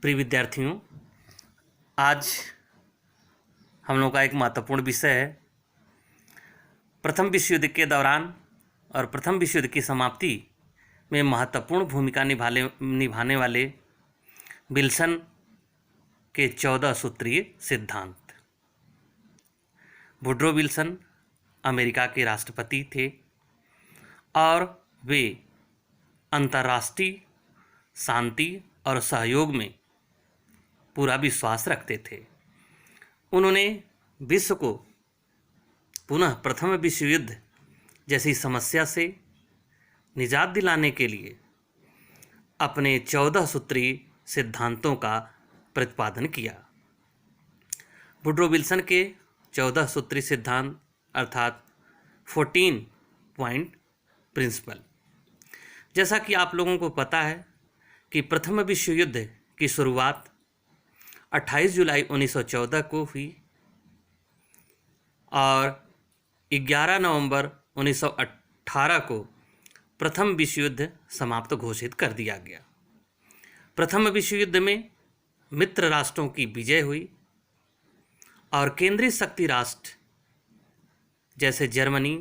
प्रिय विद्यार्थियों, आज हम लोग का एक महत्वपूर्ण विषय है। प्रथम विश्व युद्ध के दौरान और प्रथम विश्व युद्ध की समाप्ति में महत्वपूर्ण भूमिका निभाने वाले विल्सन के 14 सूत्रीय सिद्धांत। वुड्रो विल्सन अमेरिका के राष्ट्रपति थे और वे अंतर्राष्ट्रीय शांति और सहयोग में पूरा विश्वास रखते थे। उन्होंने विश्व को पुनः प्रथम विश्व युद्ध जैसी समस्या से निजात दिलाने के लिए अपने 14 सूत्रीय सिद्धांतों का प्रतिपादन किया। वुड्रो विल्सन के 14 सूत्रीय सिद्धांत अर्थात 14 पॉइंट प्रिंसिपल। जैसा कि आप लोगों को पता है कि प्रथम विश्व युद्ध की शुरुआत 28 जुलाई 1914 को हुई और 11 नवंबर 1918 को प्रथम विश्व युद्ध समाप्त घोषित कर दिया गया। प्रथम विश्व युद्ध में मित्र राष्ट्रों की विजय हुई और केंद्रीय शक्ति राष्ट्र जैसे जर्मनी,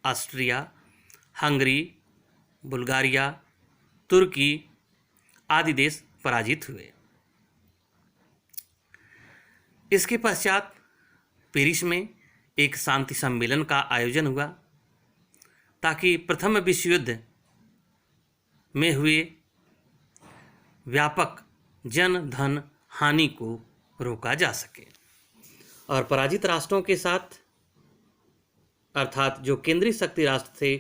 ऑस्ट्रिया, हंगरी, बुल्गारिया, तुर्की आदि देश पराजित हुए। इसके पश्चात पेरिस में एक शांति सम्मेलन का आयोजन हुआ ताकि प्रथम विश्व युद्ध में हुए व्यापक जन धन हानि को रोका जा सके और पराजित राष्ट्रों के साथ अर्थात जो केंद्रीय शक्ति राष्ट्र थे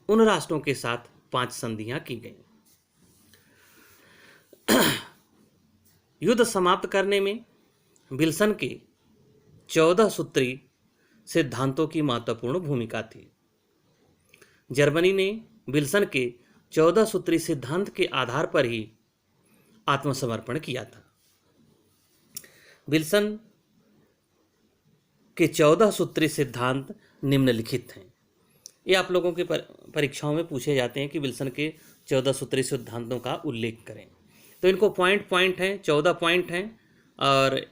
उन राष्ट्रों के साथ 5 संधियां की गईं। युद्ध समाप्त करने में विल्सन के 14 सूत्रीय सिद्धांतों की महत्वपूर्ण भूमिका थी। जर्मनी ने विल्सन के 14 सूत्रीय सिद्धांत के आधार पर ही आत्मसमर्पण किया था। विल्सन के 14 सूत्रीय सिद्धांत निम्नलिखित हैं। ये आप लोगों के परीक्षाओं में पूछे जाते हैं कि विल्सन के 14 सूत्रीय सिद्धांतों का उल्लेख करें, तो इनको पॉइंट हैं, 14 पॉइंट हैं और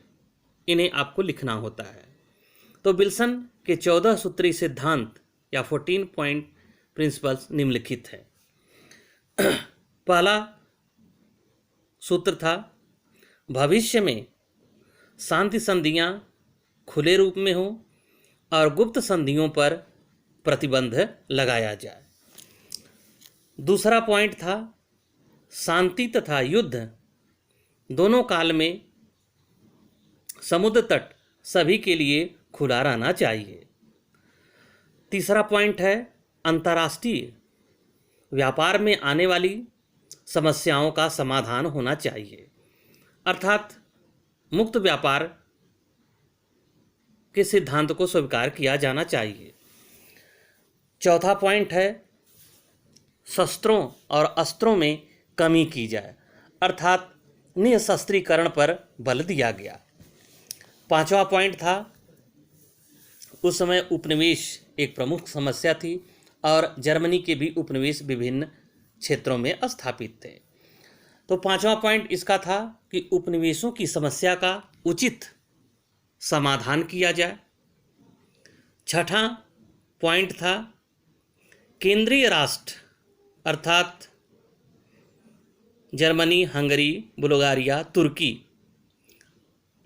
इन्हें आपको लिखना होता है। तो विल्सन के 14 सूत्रीय सिद्धांत या 14 पॉइंट प्रिंसिपल्स निम्नलिखित है। पहला सूत्र था, भविष्य में शांति संधियां खुले रूप में हो और गुप्त संधियों पर प्रतिबंध लगाया जाए। दूसरा पॉइंट था, शांति तथा युद्ध दोनों काल में समुद्र तट सभी के लिए खुला रहना चाहिए। तीसरा पॉइंट है, अंतर्राष्ट्रीय व्यापार में आने वाली समस्याओं का समाधान होना चाहिए, अर्थात मुक्त व्यापार के सिद्धांत को स्वीकार किया जाना चाहिए। चौथा पॉइंट है, शस्त्रों और अस्त्रों में कमी की जाए, अर्थात निःशस्त्रीकरण पर बल दिया गया। पांचवा पॉइंट था, उस समय उपनिवेश एक प्रमुख समस्या थी और जर्मनी के भी उपनिवेश विभिन्न क्षेत्रों में स्थापित थे। तो पांचवा पॉइंट इसका था कि उपनिवेशों की समस्या का उचित समाधान किया जाए। छठा पॉइंट था, केंद्रीय राष्ट्र अर्थात जर्मनी, हंगरी, बुल्गारिया, तुर्की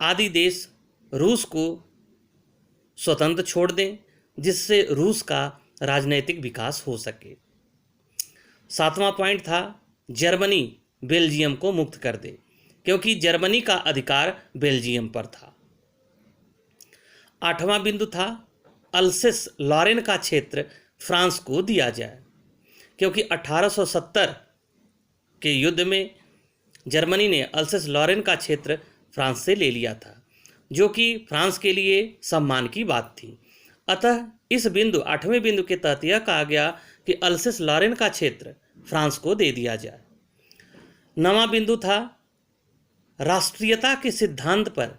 आदि देश रूस को स्वतंत्र छोड़ दें, जिससे रूस का राजनैतिक विकास हो सके। सातवां पॉइंट था, जर्मनी बेल्जियम को मुक्त कर दे, क्योंकि जर्मनी का अधिकार बेल्जियम पर था। आठवां बिंदु था, अल्सेस लॉरेन का क्षेत्र फ्रांस को दिया जाए, क्योंकि 1870 के युद्ध में जर्मनी ने अल्सेस लॉरेन का क्षेत्र फ्रांस से ले लिया था, जो कि फ्रांस के लिए सम्मान की बात थी। अतः इस बिंदु 8वें बिंदु के तहत यह कहा गया कि अल्सेस लॉरेन का क्षेत्र फ्रांस को दे दिया जाए। 9वां बिंदु था, राष्ट्रीयता के सिद्धांत पर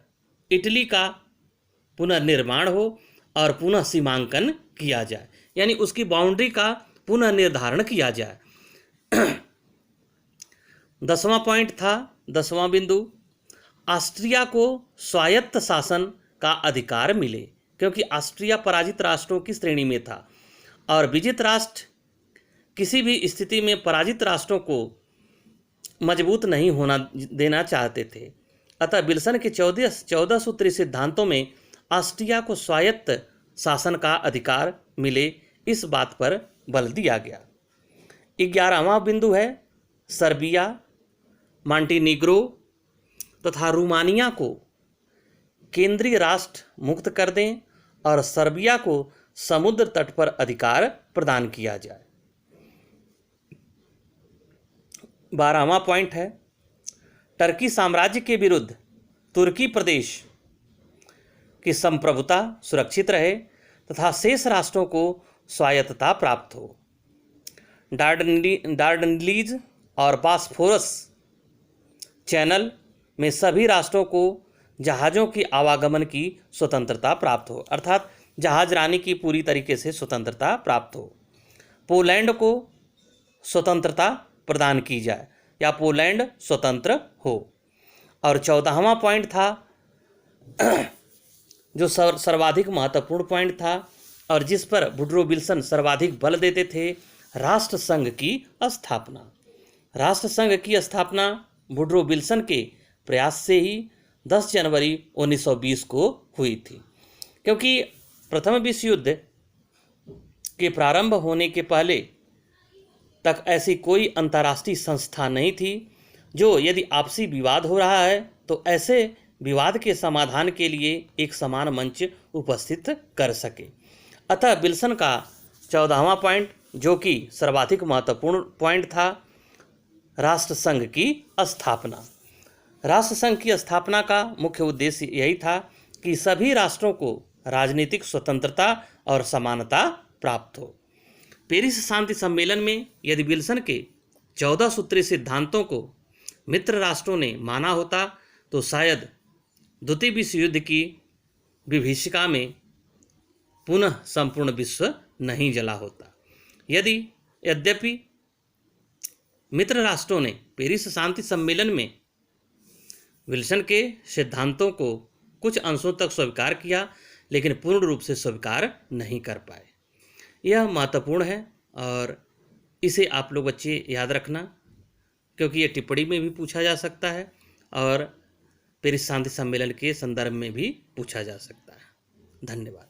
इटली का पुनर्निर्माण हो और पुनः सीमांकन किया जाए, यानी उसकी बाउंड्री का पुनः निर्धारण किया जाए। 10वां पॉइंट था, 10वां बिंदु, ऑस्ट्रिया को स्वायत्त शासन का अधिकार मिले, क्योंकि ऑस्ट्रिया पराजित राष्ट्रों की श्रेणी में था और विजित राष्ट्र किसी भी स्थिति में पराजित राष्ट्रों को मजबूत नहीं होना देना चाहते थे। अतः विल्सन के 14 सूत्री सिद्धांतों में ऑस्ट्रिया को स्वायत्त शासन का अधिकार मिले, इस बात पर बल दिया गया। 11वां बिंदु है, सर्बिया, मॉन्टेनीग्रो तथा रोमानिया को केंद्रीय राष्ट्र मुक्त कर दें और सर्बिया को समुद्र तट पर अधिकार प्रदान किया जाए। 12वां पॉइंट है, टर्की साम्राज्य के विरुद्ध तुर्की प्रदेश की संप्रभुता सुरक्षित रहे तथा शेष राष्ट्रों को स्वायत्तता प्राप्त हो। डार्डनलीज और बॉस्फोरस चैनल में सभी राष्ट्रों को जहाज़ों की आवागमन की स्वतंत्रता प्राप्त हो, अर्थात जहाज रानी की पूरी तरीके से स्वतंत्रता प्राप्त हो। पोलैंड को स्वतंत्रता प्रदान की जाए या पोलैंड स्वतंत्र हो। और 14वां पॉइंट था जो सर्वाधिक महत्वपूर्ण पॉइंट था और जिस पर वुडरो विल्सन सर्वाधिक बल देते थे, राष्ट्र संघ की स्थापना। राष्ट्र संघ की स्थापना वुडरो विल्सन के प्रयास से ही 10 जनवरी 1920 को हुई थी, क्योंकि प्रथम विश्व युद्ध के प्रारंभ होने के पहले तक ऐसी कोई अंतर्राष्ट्रीय संस्था नहीं थी जो यदि आपसी विवाद हो रहा है तो ऐसे विवाद के समाधान के लिए एक समान मंच उपस्थित कर सके। अतः विल्सन का 14वां पॉइंट, जो कि सर्वाधिक महत्वपूर्ण पॉइंट था, राष्ट्र संघ की स्थापना। राष्ट्र संघ की स्थापना का मुख्य उद्देश्य यही था कि सभी राष्ट्रों को राजनीतिक स्वतंत्रता और समानता प्राप्त हो। पेरिस शांति सम्मेलन में यदि विल्सन के 14 सूत्री सिद्धांतों को मित्र राष्ट्रों ने माना होता तो शायद द्वितीय विश्व युद्ध की विभीषिका में पुनः संपूर्ण विश्व नहीं जला होता। यद्यपि मित्र राष्ट्रों ने पेरिस शांति सम्मेलन में विल्सन के सिद्धांतों को कुछ अंशों तक स्वीकार किया, लेकिन पूर्ण रूप से स्वीकार नहीं कर पाए। यह महत्वपूर्ण है और इसे आप लोग बच्चे याद रखना, क्योंकि ये टिप्पणी में भी पूछा जा सकता है और पेरिस शांति सम्मेलन के संदर्भ में भी पूछा जा सकता है। धन्यवाद।